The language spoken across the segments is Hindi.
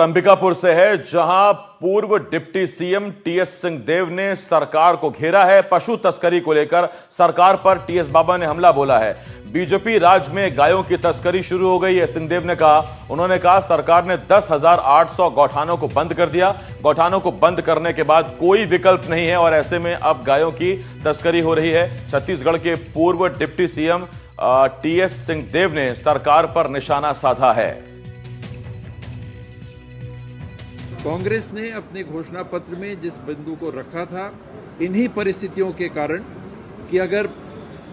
अंबिकापुर से है, जहां पूर्व डिप्टी सीएम टीएस सिंहदेव ने सरकार को घेरा है। पशु तस्करी को लेकर सरकार पर टीएस बाबा ने हमला बोला है। बीजेपी राज में गायों की तस्करी शुरू हो गई है, सिंहदेव ने कहा। उन्होंने कहा सरकार ने 10,800 गौठानों को बंद कर दिया। गौठानों को बंद करने के बाद कोई विकल्प नहीं है और ऐसे में अब गायों की तस्करी हो रही है। छत्तीसगढ़ के पूर्व डिप्टी सीएम टीएस सिंहदेव ने सरकार पर निशाना साधा है। कांग्रेस ने अपने घोषणा पत्र में जिस बिंदु को रखा था, इन्हीं परिस्थितियों के कारण कि अगर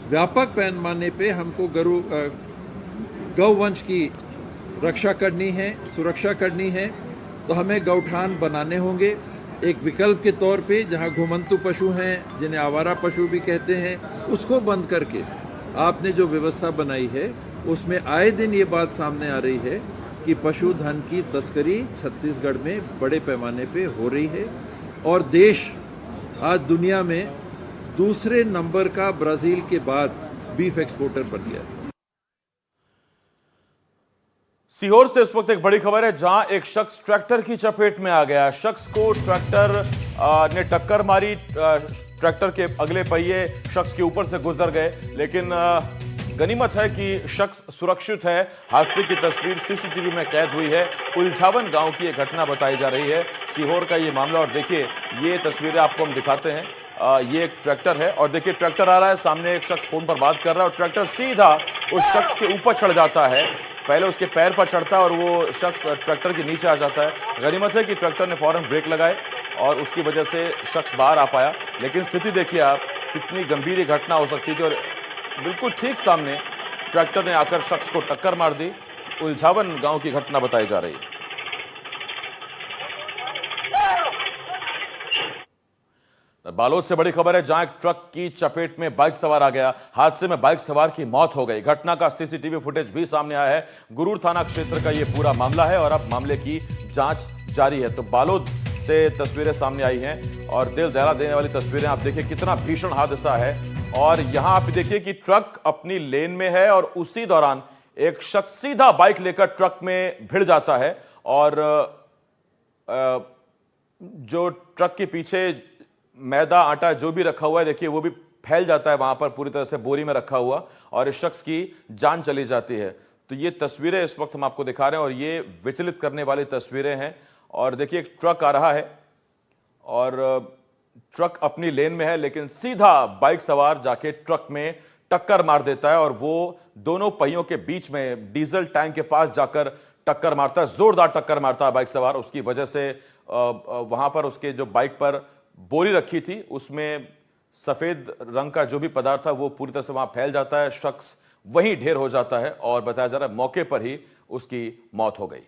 व्यापक पैमाने पे हमको गौवंश की रक्षा करनी है, सुरक्षा करनी है, तो हमें गौठान बनाने होंगे। एक विकल्प के तौर पे जहां घुमंतु पशु हैं, जिन्हें आवारा पशु भी कहते हैं, उसको बंद करके आपने जो व्यवस्था बनाई है, उसमें आए दिन ये बात सामने आ रही है कि पशुधन की तस्करी छत्तीसगढ़ में बड़े पैमाने पे हो रही है और देश आज दुनिया में दूसरे नंबर का ब्राजील के बाद बीफ एक्सपोर्टर बन गया। सीहोर से इस वक्त एक बड़ी खबर है, जहां एक शख्स ट्रैक्टर की चपेट में आ गया। शख्स को ट्रैक्टर ने टक्कर मारी। ट्रैक्टर के अगले पहिए शख्स के ऊपर से गुजर गए, लेकिन गनीमत है कि शख्स सुरक्षित है। हादसे की तस्वीर सीसीटीवी में कैद हुई है। उलझावन गांव की एक घटना बताई जा रही है, सीहोर का ये मामला। और देखिए, ये तस्वीरें आपको हम दिखाते हैं। ये एक ट्रैक्टर है और देखिए ट्रैक्टर आ रहा है, सामने एक शख्स फोन पर बात कर रहा है और ट्रैक्टर सीधा उस शख्स के ऊपर चढ़ जाता है। पहले उसके पैर पर चढ़ता है और वो शख्स ट्रैक्टर के नीचे आ जाता है। गनीमत है कि ट्रैक्टर ने फौरन ब्रेक लगाए और उसकी वजह से शख्स बाहर आ पाया। लेकिन स्थिति देखिए आप, कितनी गंभीर घटना हो सकती थी और बिल्कुल ठीक सामने ट्रैक्टर ने आकर शख्स को टक्कर मार दी। उलझावन गांव की घटना बताई जा रही है। बालोद से बड़ी खबर है, जहां एक ट्रक की चपेट में बाइक सवार आ गया। हादसे में बाइक सवार की मौत हो गई। घटना का सीसीटीवी फुटेज भी सामने आया है। गुरूर थाना क्षेत्र का यह पूरा मामला है और अब मामले की जांच जारी है। तो बालोद से तस्वीरें सामने आई हैं और दिल दहला देने वाली तस्वीरें। आप देखिए कितना भीषण हादसा है। और यहां आप देखिए कि ट्रक अपनी लेन में है और उसी दौरान एक शख्स सीधा बाइक लेकर ट्रक में भिड़ जाता है और जो ट्रक के पीछे मैदा आटा जो भी रखा हुआ है, देखिए वो भी फैल जाता है वहां पर, पूरी तरह से बोरी में रखा हुआ, और इस शख्स की जान चली जाती है। तो ये तस्वीरें इस वक्त हम आपको दिखा रहे हैं और ये विचलित करने वाली तस्वीरें हैं। और देखिए एक ट्रक आ रहा है और ट्रक अपनी लेन में है, लेकिन सीधा बाइक सवार जाके ट्रक में टक्कर मार देता है और वो दोनों पहियों के बीच में डीजल टैंक के पास जाकर टक्कर मारता है। जोरदार टक्कर मारता है बाइक सवार। उसकी वजह से वहां पर उसके जो बाइक पर बोरी रखी थी, उसमें सफेद रंग का जो भी पदार्थ था वो पूरी तरह से वहां फैल जाता है। शख्स वहीं ढेर हो जाता है और बताया जा रहा है मौके पर ही उसकी मौत हो गई।